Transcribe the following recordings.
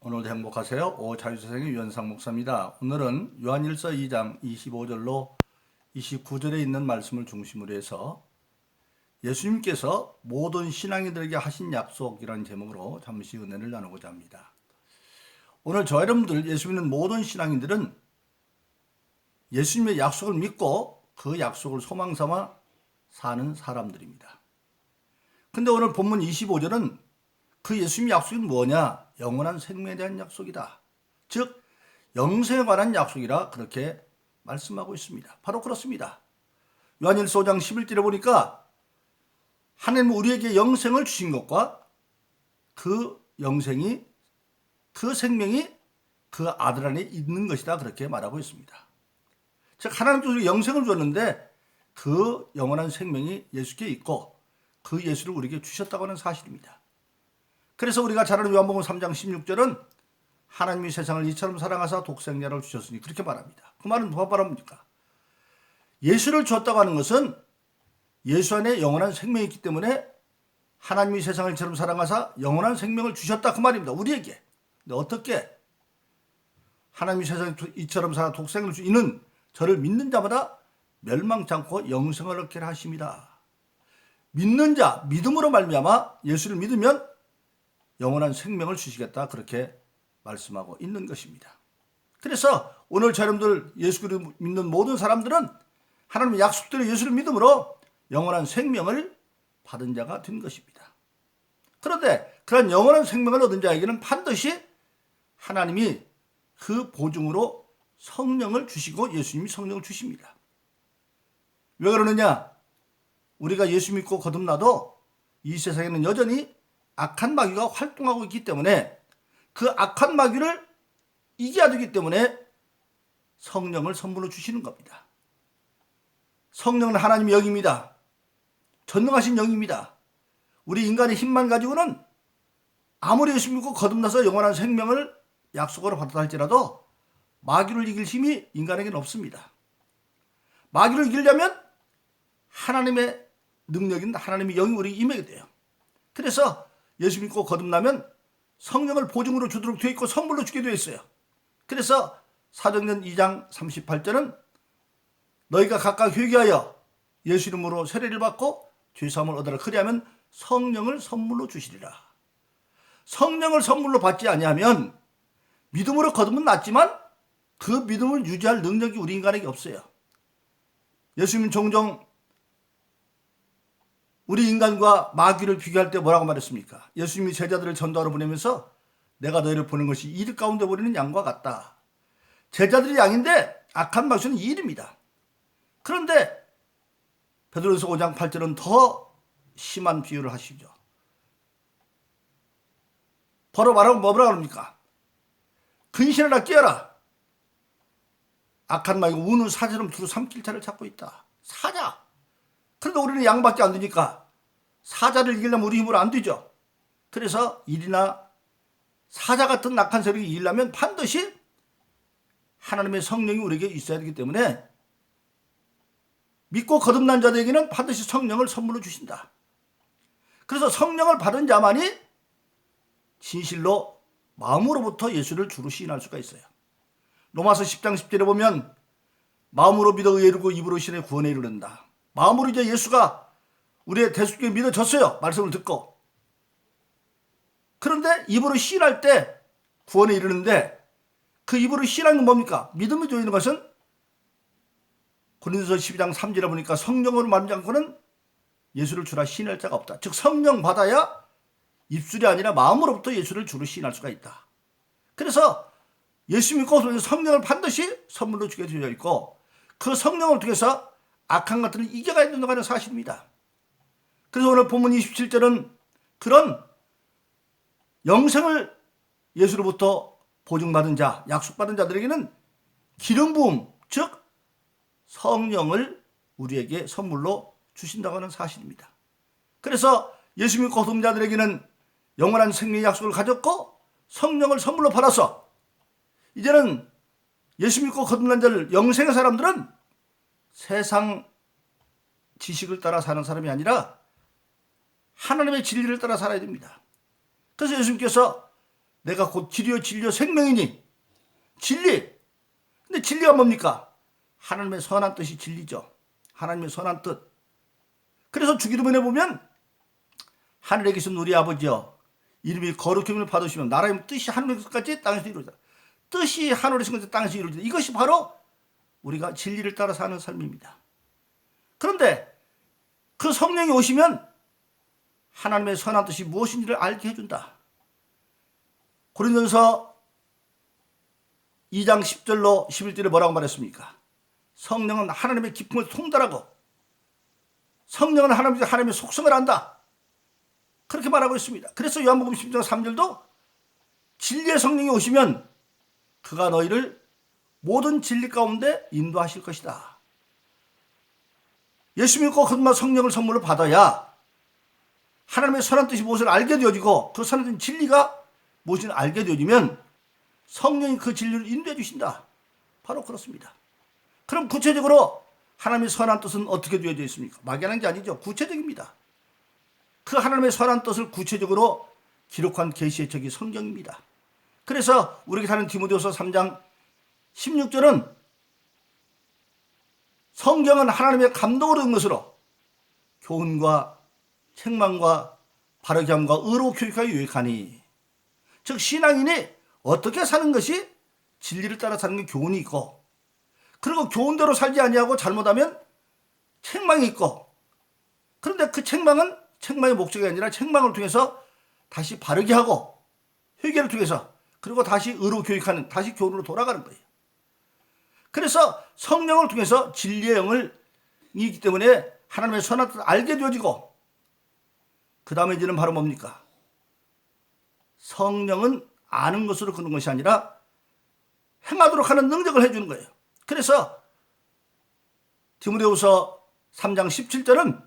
오늘도 행복하세요. 오자유세상의 유현상 목사입니다. 오늘은 요한일서 2장 25절로 29절에 있는 말씀을 중심으로 해서 예수님께서 모든 신앙인들에게 하신 약속이라는 제목으로 잠시 은혜를 나누고자 합니다. 오늘 저 여러분들 예수 믿는 모든 신앙인들은 예수님의 약속을 믿고 그 약속을 소망 삼아 사는 사람들입니다. 근데 오늘 본문 25절은 그 예수님의 약속이 뭐냐? 영원한 생명에 대한 약속이다. 즉 영생에 관한 약속이라 그렇게 말씀하고 있습니다. 바로 그렇습니다. 요한일서 5장 11절에 보니까 하나님은 우리에게 영생을 주신 것과 그 영생이 그 생명이 그 아들 안에 있는 것이다 그렇게 말하고 있습니다. 즉 하나님께서 영생을 줬는데 그 영원한 생명이 예수께 있고 그 예수를 우리에게 주셨다고 하는 사실입니다. 그래서 우리가 잘 아는 요한복음 3장 16절은 하나님이 세상을 이처럼 사랑하사 독생자를 주셨으니 그렇게 말합니다. 그 말은 누가 말합니까? 예수를 주었다고 하는 것은 예수 안에 영원한 생명이 있기 때문에 하나님이 세상을 이처럼 사랑하사 영원한 생명을 주셨다 그 말입니다. 우리에게. 근데 어떻게? 하나님이 세상을 이처럼 사랑 독생을 이는 저를 믿는 자마다 멸망치 않고 영생을 얻게 하십니다. 믿는 자, 믿음으로 말미암아 예수를 믿으면 영원한 생명을 주시겠다 그렇게 말씀하고 있는 것입니다. 그래서 오늘 여러분들 예수를 믿는 모든 사람들은 하나님의 약속대로 예수를 믿음으로 영원한 생명을 받은 자가 된 것입니다. 그런데 그런 영원한 생명을 얻은 자에게는 반드시 하나님이 그 보증으로 성령을 주시고 예수님이 성령을 주십니다. 왜 그러느냐? 우리가 예수 믿고 거듭나도 이 세상에는 여전히 악한 마귀가 활동하고 있기 때문에 그 악한 마귀를 이겨야 되기 때문에 성령을 선물로 주시는 겁니다. 성령은 하나님의 영입니다. 전능하신 영입니다. 우리 인간의 힘만 가지고는 아무리 예수 믿고 거듭나서 영원한 생명을 약속으로 받았다 할지라도 마귀를 이길 힘이 인간에게는 없습니다. 마귀를 이기려면 하나님의 능력인 하나님의 영이 우리에게 임하게 돼요. 그래서 예수 믿고 거듭나면 성령을 보증으로 주도록 되어 있고 선물로 주게 되어 있어요. 그래서 사도행전 2장 38절은 너희가 각각 회개하여 예수 이름으로 세례를 받고 죄사함을 얻으라. 그리하면 성령을 선물로 주시리라. 성령을 선물로 받지 아니하면 믿음으로 거듭은 낫지만 그 믿음을 유지할 능력이 우리 인간에게 없어요. 예수님은 종종 우리 인간과 마귀를 비교할 때 뭐라고 말했습니까? 예수님이 제자들을 전도하러 보내면서 내가 너희를 보낸 것이 이들 가운데 버리는 양과 같다. 제자들이 양인데 악한 마귀는 이들입니다. 그런데 베드로전서 5장 8절은 더 심한 비유를 하시죠. 바로 말하면 뭐라고 합니까? 근신하라 깨어라. 악한 마귀가 우는 사자처럼 두루 삼킬 자를 찾고 있다. 사자. 그런데 우리는 양밖에 안 되니까 사자를 이기려면 우리 힘으로 안 되죠. 그래서 일이나 사자 같은 악한 세력이 이기려면 반드시 하나님의 성령이 우리에게 있어야 되기 때문에 믿고 거듭난 자들에게는 반드시 성령을 선물로 주신다. 그래서 성령을 받은 자만이 진실로 마음으로부터 예수를 주로 시인할 수가 있어요. 로마서 10장 10절에 보면 마음으로 믿어 의에 이르고 입으로 신의 구원에 이르는다. 마음으로 이제 예수가 우리의 대속에 믿어졌어요. 말씀을 듣고. 그런데 입으로 시인할 때 구원에 이르는데 그 입으로 시인하는 건 뭡니까? 믿음이 되어 있는 것은 고린도서 12장 3절에 보니까 성령으로 말하지 않고는 예수를 주라 시인할 자가 없다. 즉 성령 받아야 입술이 아니라 마음으로부터 예수를 주로 시인할 수가 있다. 그래서 예수 믿고 성령을 반드시 선물로 주게 되어 있고 그 성령을 통해서 악한 것들을 이겨가야 된다는 사실입니다. 그래서 오늘 본문 27절은 그런 영생을 예수로부터 보증받은 자, 약속받은 자들에게는 기름 부음, 즉 성령을 우리에게 선물로 주신다고 하는 사실입니다. 그래서 예수 믿고 거듭난 자들에게는 영원한 생명의 약속을 가졌고 성령을 선물로 받아서 이제는 예수 믿고 거듭난 자들, 영생의 사람들은 세상 지식을 따라 사는 사람이 아니라 하나님의 진리를 따라 살아야 됩니다. 그래서 예수님께서 내가 곧 길이요 진리요 생명이니. 진리. 근데 진리가 뭡니까? 하나님의 선한 뜻이 진리죠. 하나님의 선한 뜻. 그래서 주기도문에 보면 하늘에 계신 우리 아버지여 이름이 거룩함을 받으시면 나라의 뜻이 하늘에서 끝까지 땅에서 이루어지다. 뜻이 하늘에서 끝까지 땅에서 이루어지다. 이것이 바로 우리가 진리를 따라 사는 삶입니다. 그런데 그 성령이 오시면 하나님의 선한 뜻이 무엇인지를 알게 해준다. 고린도전서 2장 10절로 11절에 뭐라고 말했습니까? 성령은 하나님의 기품을 통달하고 성령은 하나님의 속성을 안다. 그렇게 말하고 있습니다. 그래서 요한복음 10장 3절도 진리의 성령이 오시면 그가 너희를 모든 진리 가운데 인도하실 것이다. 예수 믿고 거듭나 성령을 선물로 받아야 하나님의 선한 뜻이 무엇을 알게 되어지고 그 선한 진리가 무엇인지 알게 되어지면 성령이 그 진리를 인도해 주신다. 바로 그렇습니다. 그럼 구체적으로 하나님의 선한 뜻은 어떻게 되어져 있습니까? 막연한 게 아니죠. 구체적입니다. 그 하나님의 선한 뜻을 구체적으로 기록한 계시의 책이 성경입니다. 그래서 우리에게 사는 디모데후서 3장 16절은 성경은 하나님의 감동으로 된 것으로 교훈과 책망과 바르게 함과 의로 교육하여 유익하니. 즉 신앙인이 어떻게 사는 것이 진리를 따라 사는 게 교훈이 있고, 그리고 교훈대로 살지 아니하고 잘못하면 책망이 있고, 그런데 그 책망은 책망의 목적이 아니라 책망을 통해서 다시 바르게 하고 회개를 통해서 그리고 다시 의로 교육하는, 다시 교훈으로 돌아가는 거예요. 그래서 성령을 통해서 진리의 영을 이기 때문에 하나님의 선한 뜻을 알게 되어지고, 그 다음에 이제는 바로 뭡니까? 성령은 아는 것으로 그런 것이 아니라 행하도록 하는 능력을 해주는 거예요. 그래서 디모데후서 3장 17절은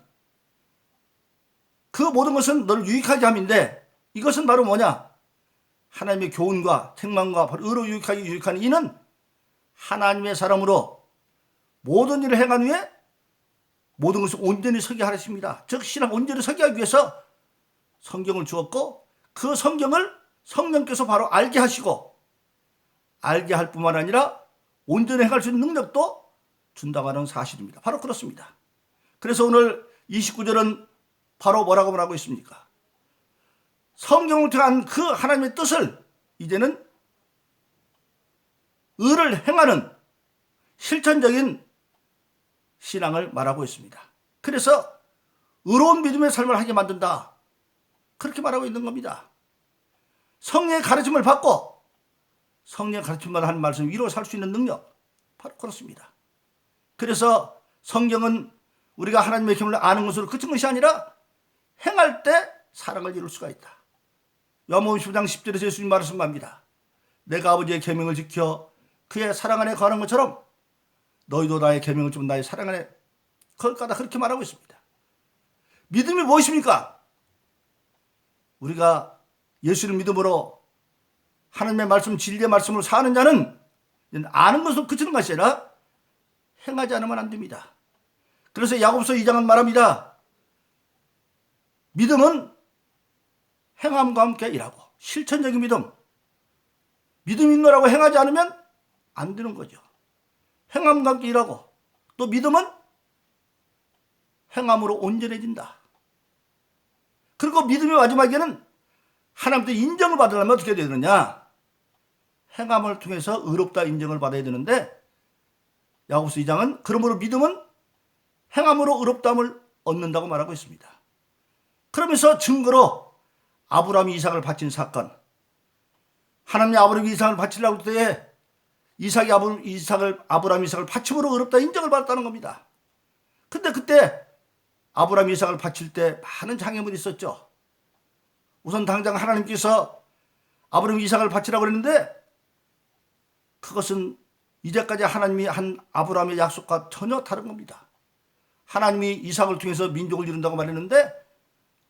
그 모든 것은 너를 유익하게 함인데, 이것은 바로 뭐냐? 하나님의 교훈과 책망과 바로 의로 유익하게 유익하는 이는 하나님의 사람으로 모든 일을 행한 후에 모든 것을 온전히 서게 하십니다. 즉 신앙 온전히 서게 하기 위해서 성경을 주었고, 그 성경을 성령께서 바로 알게 하시고, 알게 할 뿐만 아니라 온전히 행할 수 있는 능력도 준다고 하는 사실입니다. 바로 그렇습니다. 그래서 오늘 29절은 바로 뭐라고 말하고 있습니까? 성경을 통한 그 하나님의 뜻을 이제는 의를 행하는 실천적인 신앙을 말하고 있습니다. 그래서 의로운 믿음의 삶을 하게 만든다. 그렇게 말하고 있는 겁니다. 성령의 가르침을 받고 성령의 가르침만 하는 말씀 위로 살 수 있는 능력, 바로 그렇습니다. 그래서 성경은 우리가 하나님의 계명을 아는 것으로 그친 것이 아니라 행할 때 사랑을 이룰 수가 있다. 요한복음 10장 10절에서 예수님 말씀합니다. 내가 아버지의 계명을 지켜 그의 사랑 안에 거하는 것처럼 너희도 나의 계명을 지켜 나의 사랑 안에 거할 거다. 그렇게 말하고 있습니다. 믿음이 무엇입니까? 우리가 예수를 믿음으로 하나님의 말씀, 진리의 말씀으로 사는 자는 아는 것으로 그치는 것이 아니라 행하지 않으면 안 됩니다. 그래서 야고보서 2장은 말합니다. 믿음은 행함과 함께 일하고, 실천적인 믿음. 믿음 있노라고 행하지 않으면 안 되는 거죠. 행함과 함께 일하고, 또 믿음은 행함으로 온전해진다. 그리고 믿음의 마지막에는 하나님께 인정을 받으려면 어떻게 해야 되느냐? 행함을 통해서 의롭다 인정을 받아야 되는데, 야고보서 2장은 그러므로 믿음은 행함으로 의롭다함을 얻는다고 말하고 있습니다. 그러면서 증거로 아브라함이 이삭을 바친 사건, 하나님이 아브라함이 이삭을 바치려고 할 때에 아브라함이 이삭을 바침으로 의롭다 인정을 받았다는 겁니다. 근데 그때 아브라함이 이삭을 바칠 때 많은 장애물이 있었죠. 우선 당장 하나님께서 아브라함이 이삭을 바치라고 그랬는데, 그것은 이제까지 하나님이 한 아브라함의 약속과 전혀 다른 겁니다. 하나님이 이삭을 통해서 민족을 이룬다고 말했는데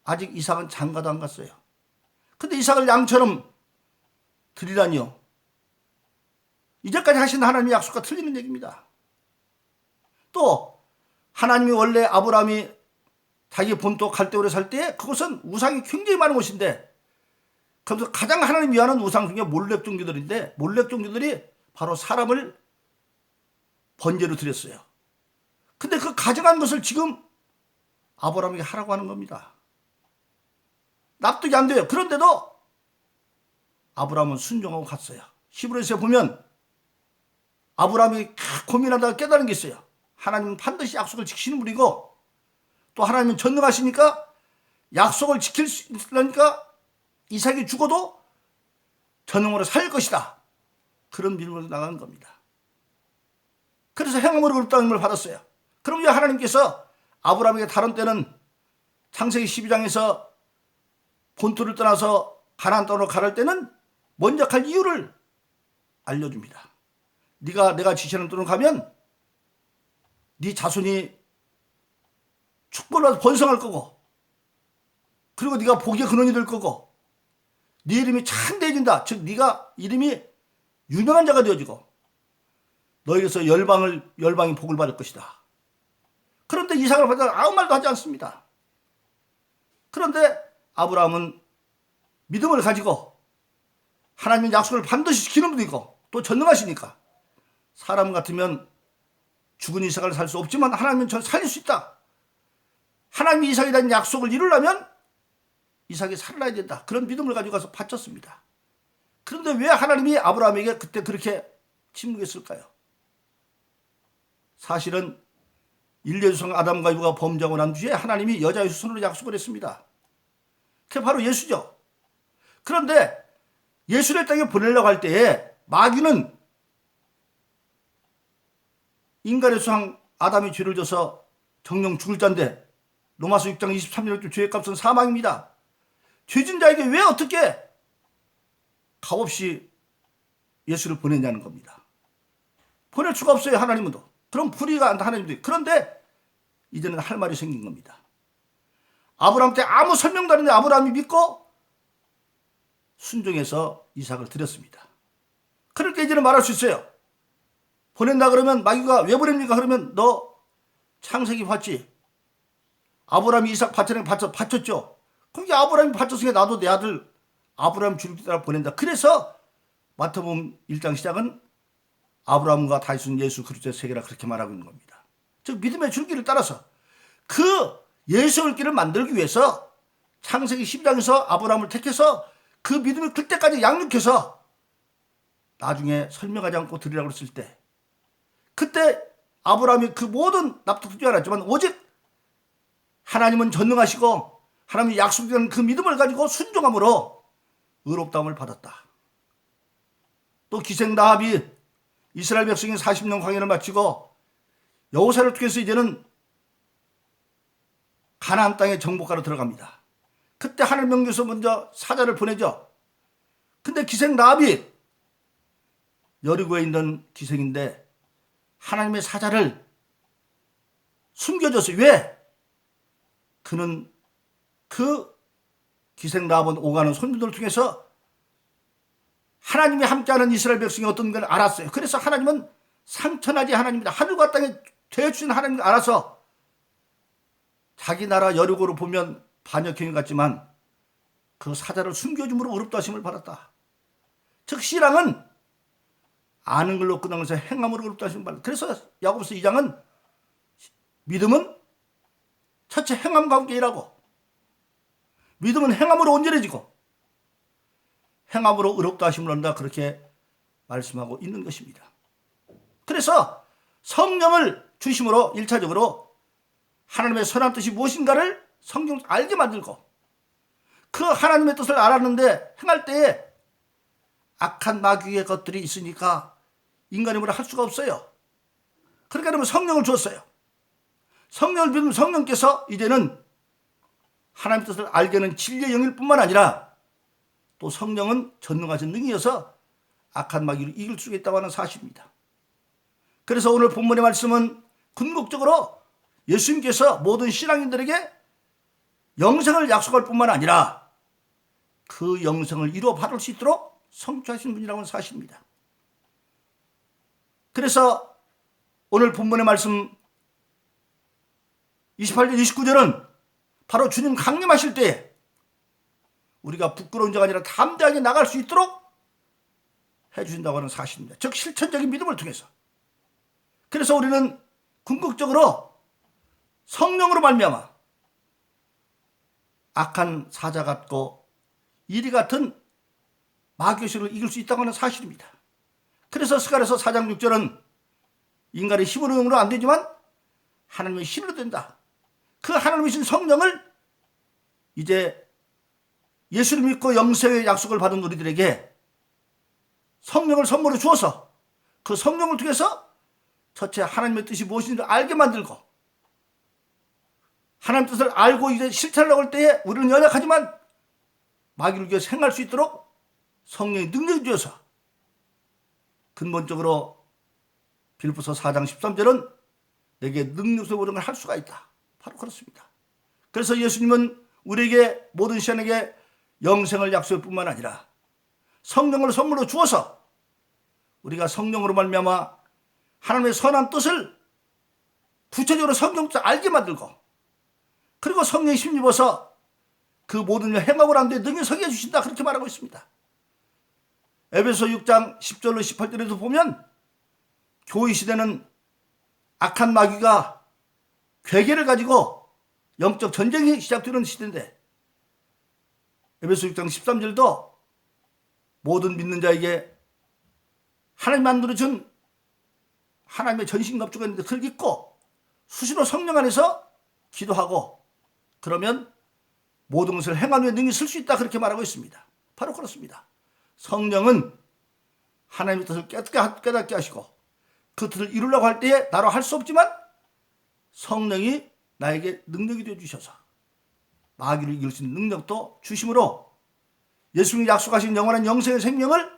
아직 이삭은 장가도 안 갔어요. 근데 이삭을 양처럼 드리라니요. 이제까지 하신 하나님의 약속과 틀리는 얘기입니다. 또 하나님이 원래 아브라함이 자기 본토 갈대오에 살 때 그것은 우상이 굉장히 많은 곳인데 그래서 가장 하나님 미워하는 우상 중에 몰렉 종교들인데, 몰렉 종교들이 바로 사람을 번제로 드렸어요. 근데 그 가져간 것을 지금 아브라함에게 하라고 하는 겁니다. 납득이 안 돼요. 그런데도 아브라함은 순종하고 갔어요. 히브리서에 보면 아브라함이 고민하다가 깨달은 게 있어요. 하나님은 반드시 약속을 지키시는 분이고, 또 하나님은 전능하시니까 약속을 지킬 수 있으니까 이삭이 죽어도 전능으로 살 것이다. 그런 믿음으로 나간 겁니다. 그래서 행함으로 그렇다는 걸 받았어요. 그럼 왜 하나님께서 아브라함에게 다른 때는 창세기 12장에서 본토를 떠나서 가나안 땅으로 가랄 때는 먼저 갈 이유를 알려줍니다. 내가 지시하는 땅으로 가면 네 자손이 축복을 받아 번성할 거고, 그리고 네가 복의 근원이 될 거고, 네 이름이 창대해진다. 즉 네가 이름이 유명한 자가 되어지고, 너에게서 열방이 복을 받을 것이다. 그런데 이삭을 받아 아무 말도 하지 않습니다. 그런데 아브라함은 믿음을 가지고 하나님의 약속을 반드시 지키는 분이고, 또 전능하시니까 사람 같으면 죽은 이삭을 살 수 없지만 하나님은 저 살릴 수 있다. 하나님이 이삭에 대한 약속을 이루려면 이삭이 살아야 된다. 그런 믿음을 가지고 가서 바쳤습니다. 그런데 왜 하나님이 아브라함에게 그때 그렇게 침묵했을까요? 사실은 인류의 조상 아담과 이브가 범죄하고 난 뒤에 하나님이 여자의 후손으로 약속을 했습니다. 그게 바로 예수죠. 그런데 예수를 땅에 보내려고 할 때에 마귀는 인간의 조상 아담이 죄를 져서 정령 죽을 자인데, 로마서 6장 23절 죄의 값은 사망입니다. 죄진 자에게 왜 어떻게 값없이 예수를 보냈냐는 겁니다. 보낼 수가 없어요, 하나님은. 그럼 불의가 한다, 하나님도. 그런데 이제는 할 말이 생긴 겁니다. 아브라함 때 아무 설명도 안 했는데 아브라함이 믿고 순종해서 이삭을 드렸습니다. 그럴 때 이제는 말할 수 있어요. 보낸다 그러면 마귀가 왜 보냅니까? 그러면 너 창세기 봤지? 아브라함이 이삭 바쳤죠. 그게 아브라함이 바쳤으니까 나도 내 아들 아브라함 줄기 따라 보낸다. 그래서 마태복음 1장 시작은 아브라함과 다윗은 예수 그리스도의 세계라 그렇게 말하고 있는 겁니다. 즉 믿음의 줄기를 따라서 그 예수의 길을 만들기 위해서 창세기 10장에서 아브라함을 택해서 그 믿음이 클 때까지 양육해서 나중에 설명하지 않고 드리라고 했을 때, 그때 아브라함이 그 모든 납득되지 않았지만 오직 하나님은 전능하시고 하나님이 약속한 그 믿음을 가지고 순종함으로 의롭다함을 받았다. 또 기생 라합이 이스라엘 백성이 40년 광야를 마치고 여호사를 통해서 이제는 가나안 땅의 정복하러 들어갑니다. 그때 하늘 명령에서 먼저 사자를 보내죠. 근데 기생 라합이 여리고에 있는 기생인데 하나님의 사자를 숨겨줬어요. 왜? 그는 그 기생 라합은 오가는 손님들을 통해서 하나님이 함께하는 이스라엘 백성이 어떤 걸 알았어요. 그래서 하나님은 상천하지 하나님이다. 하늘과 땅에 되어주신 하나님을 알아서 자기 나라 여리고로 보면 반역행위 같지만 그 사자를 숨겨줌으로 의롭다 하심을 받았다. 즉 신앙은 아는 걸로 끝나면서 행함으로 의롭다 하심을 받았다. 그래서 야고보서 2장은 믿음은 첫째 행함과 함께 일하고, 믿음은 행함으로 온전해지고, 행함으로 의롭다 하심을 얻는다, 그렇게 말씀하고 있는 것입니다. 그래서 성령을 중심으로 1차적으로 하나님의 선한 뜻이 무엇인가를 성경 알게 만들고, 그 하나님의 뜻을 알았는데 행할 때에 악한 마귀의 것들이 있으니까 인간의 힘으로 할 수가 없어요. 그러니까 그러면 성령을 주었어요. 성령을 믿으면 성령께서 이제는 하나님의 뜻을 알게 하는 진리의 영일 뿐만 아니라 또 성령은 전능하신 능이어서 악한 마귀를 이길 수 있다고 하는 사실입니다. 그래서 오늘 본문의 말씀은 궁극적으로 예수님께서 모든 신앙인들에게 영생을 약속할 뿐만 아니라 그 영생을 이루어 받을 수 있도록 성취하신 분이라고 하는 사실입니다. 그래서 오늘 본문의 말씀 28절 29절은 바로 주님 강림하실 때 우리가 부끄러운 자가 아니라 담대하게 나갈 수 있도록 해주신다고 하는 사실입니다. 즉 실천적인 믿음을 통해서. 그래서 우리는 궁극적으로 성령으로 말미암아 악한 사자 같고 이리 같은 마귀의식을 이길 수 있다고 하는 사실입니다. 그래서 스가랴서 4장 6절은 인간의 힘으로 능으로 안 되지만 하나님의 힘으로 된다. 그 하나님의 신 성령을 이제 예수를 믿고 영생의 약속을 받은 우리들에게 성령을 선물로 주어서 그 성령을 통해서 첫째 하나님의 뜻이 무엇인지 알게 만들고 하나님 뜻을 알고 이제 실천하려고 할 때에 우리는 연약하지만 마귀를 위해 행할 수 있도록 성령의 능력이 주어서 근본적으로 빌립보서 4장 13절은 내게 능력으로 모든 걸 할 수가 있다. 바로 그렇습니다. 그래서 예수님은 우리에게 모든 시간에게 영생을 약속할 뿐만 아니라 성령을 선물로 주어서 우리가 성령으로 말미암아 하나님의 선한 뜻을 구체적으로 성경 뜻을 알게 만들고 그리고 성령의 힘입어서 그 모든 일 행하고 난 뒤에 능히 서게 해주신다. 그렇게 말하고 있습니다. 에베소 6장 10절로 18절에도 보면 교회 시대는 악한 마귀가 괴계를 가지고 영적 전쟁이 시작되는 시대인데 에베소 6장 13절도 모든 믿는 자에게 하나님 만들어준 하나님의 전신갑주가 있는데 그걸 입고 수시로 성령 안에서 기도하고 그러면 모든 것을 행한 후에 능히 쓸 수 있다. 그렇게 말하고 있습니다. 바로 그렇습니다. 성령은 하나님의 뜻을 깨닫게 하시고 그 뜻을 이루려고 할 때에 나로 할 수 없지만 성령이 나에게 능력이 되어주셔서 마귀를 이길 수 있는 능력도 주심으로 예수님이 약속하신 영원한 영생의 생명을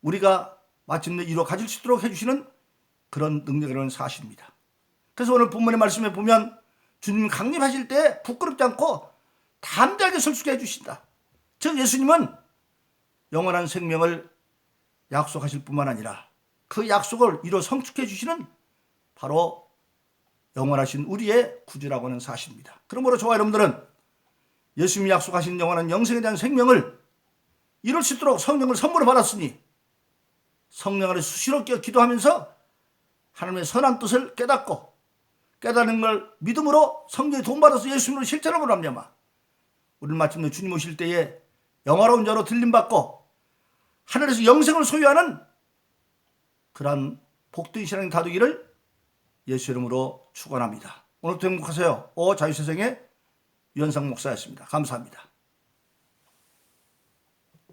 우리가 마침내 이루어 가질 수 있도록 해주시는 그런 능력이라는 사실입니다. 그래서 오늘 본문의 말씀에 보면 주님 강림하실 때 부끄럽지 않고 담대하게 설 수 있게 해주신다. 즉 예수님은 영원한 생명을 약속하실 뿐만 아니라 그 약속을 이루어 성취해 주시는 바로 영원하신 우리의 구주라고 하는 사실입니다. 그러므로 저와 여러분들은 예수님이 약속하신 영원한 영생에 대한 생명을 이룰 수 있도록 성령을 선물로 받았으니 성령 안에 수시로 기도하면서 하나님의 선한 뜻을 깨닫고 깨닫는 걸 믿음으로 성령의 도움받아서 예수님으로 실천함으로 합니다. 우리는 마침내 주님 오실 때에 영화로운 자로 들림받고 하늘에서 영생을 소유하는 그러한 복된 신앙이 다루기를 예수 이름으로 축원합니다. 오늘도 행복하세요. 자유세상의 유현상 목사였습니다. 감사합니다.